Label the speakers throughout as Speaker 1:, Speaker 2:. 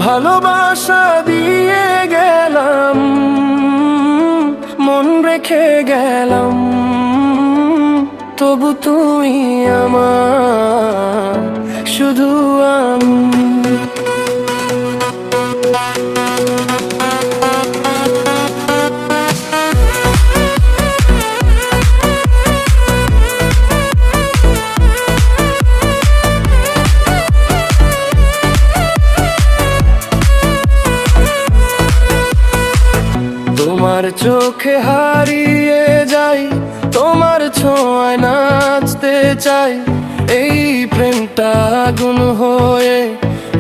Speaker 1: ভালোবাসা দিয়ে গেলাম, মন রেখে গেলাম, তবু তুমি আমার, শুধু আমি। তোমার চোখে হারিয়ে যাই, তোমার ছোঁয়ায় নাচতে চাই, এই প্রেমটা আগুন হয়ে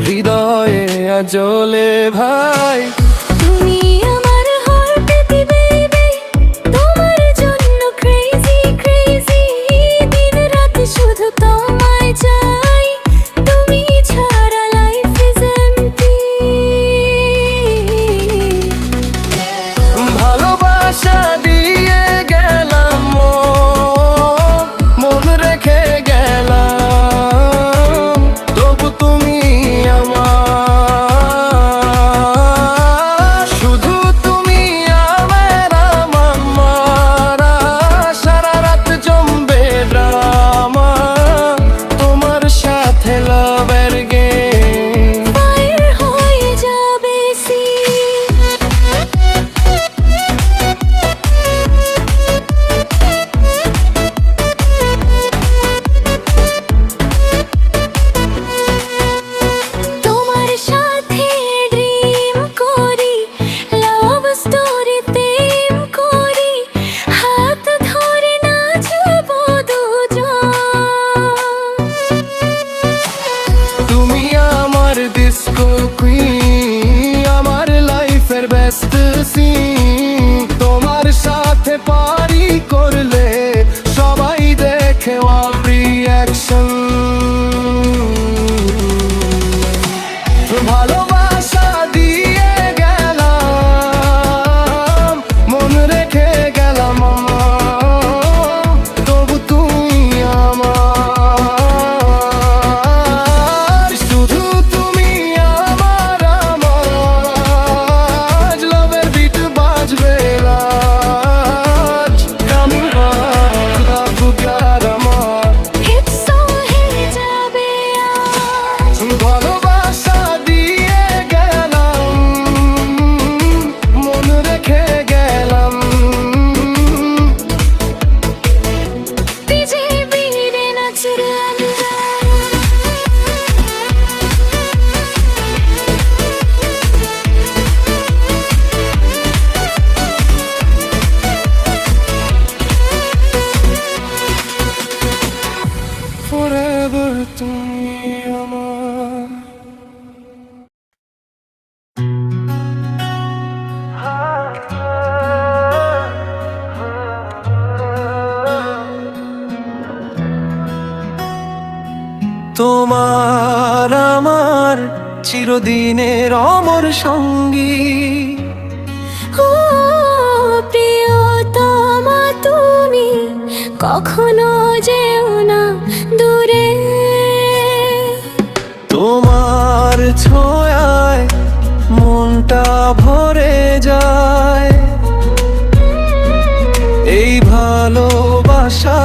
Speaker 1: হৃদয়ে জ্বলে ভাই।
Speaker 2: তুমি আমার হার্টবিট বেবি, তোমার জন্য ক্রেজি ক্রেজি, দিন রাত শুধু তোমায় চাই, তুমি ছাড়া লাইফ ইজ এমটি।
Speaker 1: ভালোবাসা দিয়ে গেলাম, মন রেখে গেলাম, তবু তুমি আমার, শুধু তুমি আমার, আমার সারা রাত জমবে ড্রামা, তোমার সাথে লাভের গেম
Speaker 2: ফায়ার হয়ে যাবে তোমার সাথে ড্রিম করি, লাভ স্টোরি প্রেম করি, হাত ধরে নাচবো দুজন।
Speaker 1: তুমি আমার ডিস্কো কুইন, আমার লাইফের বেস্ট সিন, তোমার সাথে পারি করলে সবাই দেখে রিঅ্যাকশন। ভালোবাসা দিয়ে গেলাম, মন রেখে গেলাম আমার, তবু তুমি আমার, শুধু তুমি আমার, আমার লাভের বিট বাজবে রাজ, কামিং লাভ প্যার আমার।
Speaker 2: হিটস হয়ে যাবে আজ।
Speaker 1: ভালোবাসা দিয়ে গেলাম, মন রেখে গেলাম,
Speaker 2: পৃথিবীরে নাচরে
Speaker 1: forever তুমি আমার। তোমার আমার চিরদিনের অমর সঙ্গী,
Speaker 2: ও প্রিয়তমা তুমি কখনো যেও না দূরে।
Speaker 1: তোমার ছোঁয়ায় মনটা ভরে যায়, এই ভালোবাসা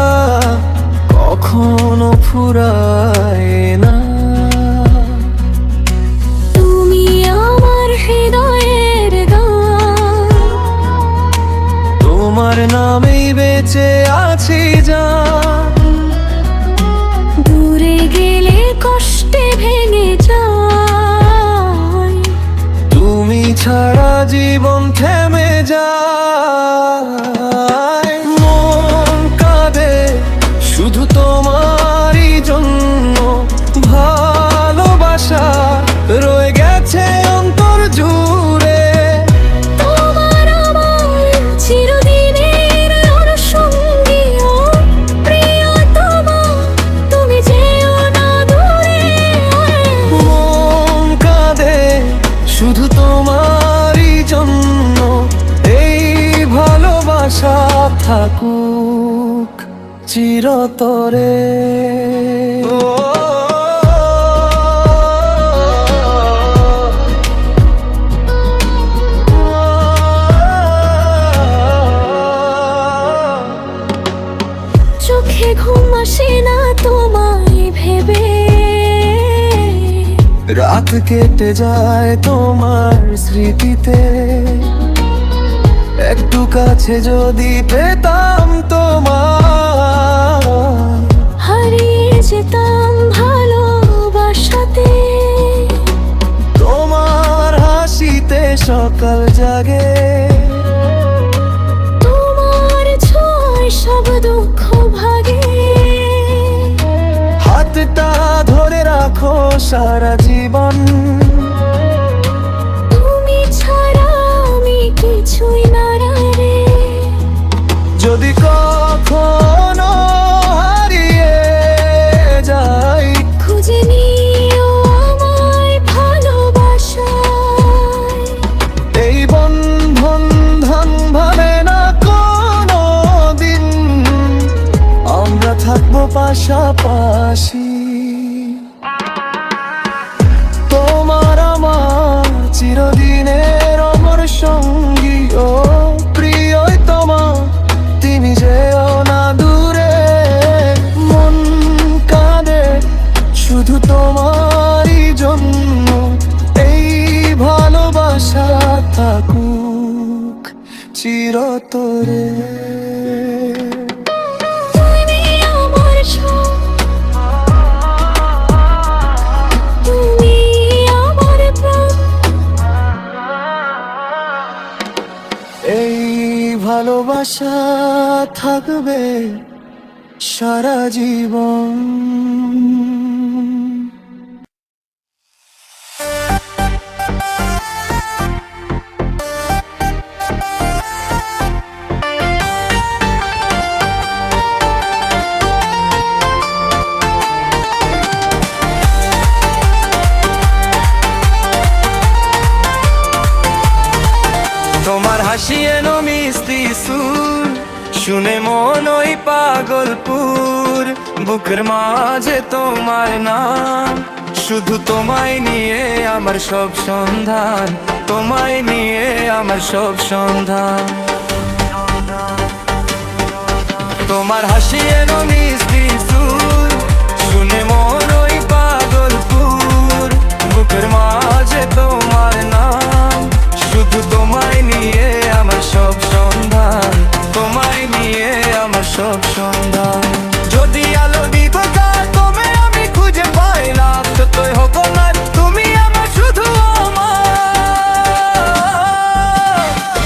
Speaker 1: কখনো ফুরায় না।
Speaker 2: তুমি আমার হৃদয়ের গান,
Speaker 1: তোমার নামেই বেঁচে আছি জান,
Speaker 2: দূরে গেলে কষ্টে ভেঙে যায়,
Speaker 1: তুমি ছাড়া জীবন থেমে যায়। মন কাঁদে শুধু তোমারই জন্য, ভালোবাসা রয়ে গেছে অন্তর জুড়ে।
Speaker 2: তোমার আমার চিরদিনের অনুসঙ্গী, ও প্রিয়তমা তুমি যেও না দূরে।
Speaker 1: মন কাঁদে শুধু তোমারই জন্য, ভালোবাসা থাকুক চিরতরে।
Speaker 2: চোখে ঘুম আসে না তোমায় ভেবে,
Speaker 1: রাত কেটে যায় তোমার স্মৃতিতে। একটু কাছে যদি পেতাম তোমার,
Speaker 2: হারিয়ে যেতাম ভালোবাসাতে।
Speaker 1: তোমার হাসিতে সকাল জাগে,
Speaker 2: তোমার ছোঁয়ায় সব দুঃখ ভাগে।
Speaker 1: হাতটা ধরে রাখো সারা জীবন,
Speaker 2: তুমি ছাড়া আমি কিছুই না রে।
Speaker 1: যদি কখনো হারিয়ে যাই,
Speaker 2: খুঁজে নিও আমায় ভালোবাসায়।
Speaker 1: এই বন্ধন ধন ভাবে না কোনো দিন, আমরা থাকবো পাশাপাশি। তোমার আমার চিরদিনের অমর সঙ্গী, ও প্রিয়তমা তুমি যেও না দূরে। মন কাঁদে শুধু তোমারই জন্য, এই ভালোবাসা থাকুক চিরতরে।
Speaker 2: তুমি আমার সব, তুমি আমার প্রাণ।
Speaker 1: এই ভালোবাসা থাকবে সারা জীবন। তোমার হাসি এনো মিষ্টি সুর, শুনে মন ওই পাগলপুর। বুকের মাঝে তোমার নাম, শুধু তোমায় নিয়ে আমার সব সন্ধান, তোমায় নিয়ে আমার সব সন্ধান। তোমার হাসি এনো মিষ্টি সুর, শুনে মন ওই পাগলপুর। বুকের মাঝে তোমার নাম, শুধু তোমায় নিয়ে আমার সব সন্ধান, তোমায় নিয়ে আমার সব সন্ধান। যদি আলো দিবকার তুমি আমি খুঁজে পাই না, যতই হোক না তুমি আমার শুধু আমার।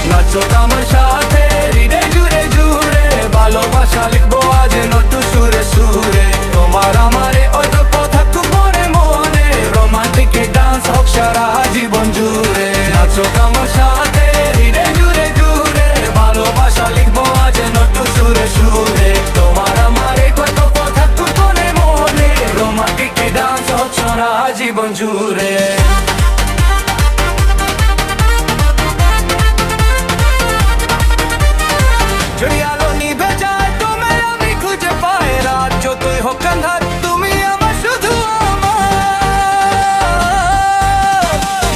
Speaker 1: নাচো আমার সাথে হৃদয় জুড়ে জুড়ে, ভালোবাসা লিখবো আজ নতুন সুরে সুরে। তোমার আমারে অত কথা তু মনে মনে, রোমান্টিক ডান্স হোক সারা জীবন জুড়ে। নাচো আমার সাথে হৃদয় জুড়ে জুড়ে, ভালোবাসা লিখবো আজ নতুন সুরে সুরে। তোমার আমারে কত কথা তু মনে মনে, রোমান্টিক ডান্স হোক সারা জীবন জুড়ে। যদি আলো নিভে যায় তুমি আমি খুঁজে পাই রাত, যতই হোক আন্ধার তুমি আমার শুধু আমার।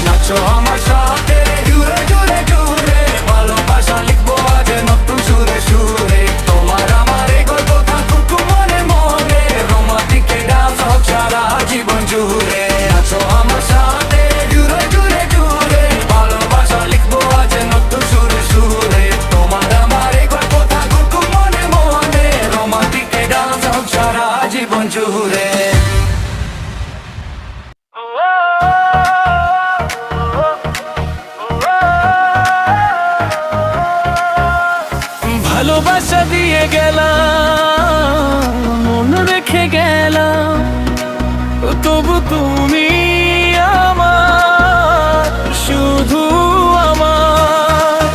Speaker 1: নাচো আমার সাথে জুড়ে জুড়ে জুড়ে, ভালোবাসা লিখবো আজ নতুন সুরে সুরে। তোমার আমার এই গল্প থাকুক মনে মনে, রোমান্টিক ডান্স হোক সারা জীবন জুড়ে। নাচো আমার সাথে জুড়ে জুড়ে জুড়ে, ভালোবাসা লিখবো আজ নতুন সুরে সুরে। তোমার আমার এই গল্প থাকুক মনে মনে, রোমান্টিক ডান্স হোক সারা জীবন জুড়ে। ভালোবাসা দিয়ে গেলাম, মন রেখে গেলাম, তবু তুমি আমার শুধু আমার।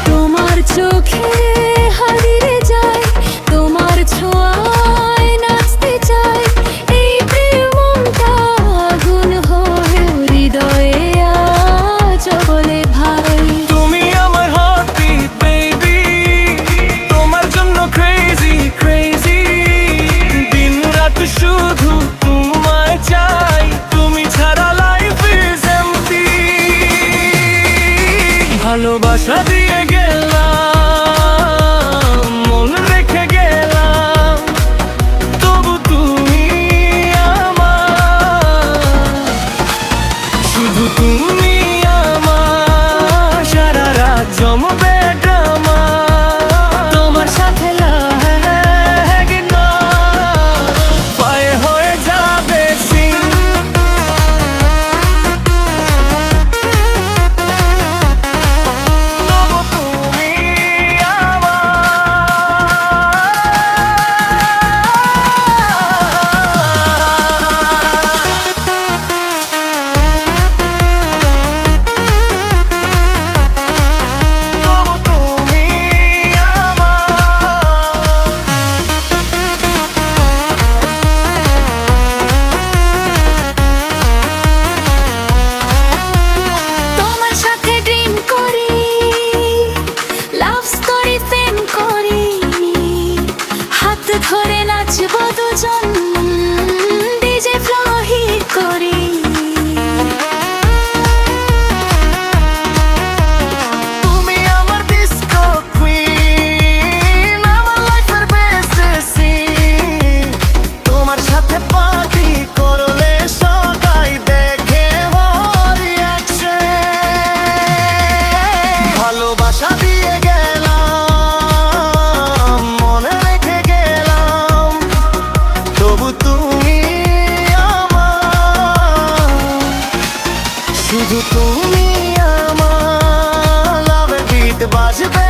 Speaker 2: তোমার চোখে হারিয়ে যায়, তোমার ছোঁয়ায় নাচতে চাই। এই প্রেম মনটা আগুন হয়ে হৃদয়ে আজ বলে ভাই।
Speaker 1: তুমি আমার শুধু তুমি আমার, সারা রাত জমবে ড্রামা, তোমার সাথে লাগলো পায়ে হয়ে যাবে সিন। তবু তুমি
Speaker 2: তোমার সাথে ড্রিম করি, লাভ স্টোরি সেম করি, হাত ধরে নাচবো দুজন, ডিজে ফ্লো হিট করি।
Speaker 1: তুমি আমার ডিস্কো কুইন, আমার লাইফের বেস্ট সিন। তোমার সাথে পার্টি করলে সবাই দেখে রিঅ্যাকশন। ভালোবাসা দিয়ে গেলাম, মনে রেখে গেলাম, তবু তুমি আমার, শুধু তুমি আমার। লাভের বিট বাজবে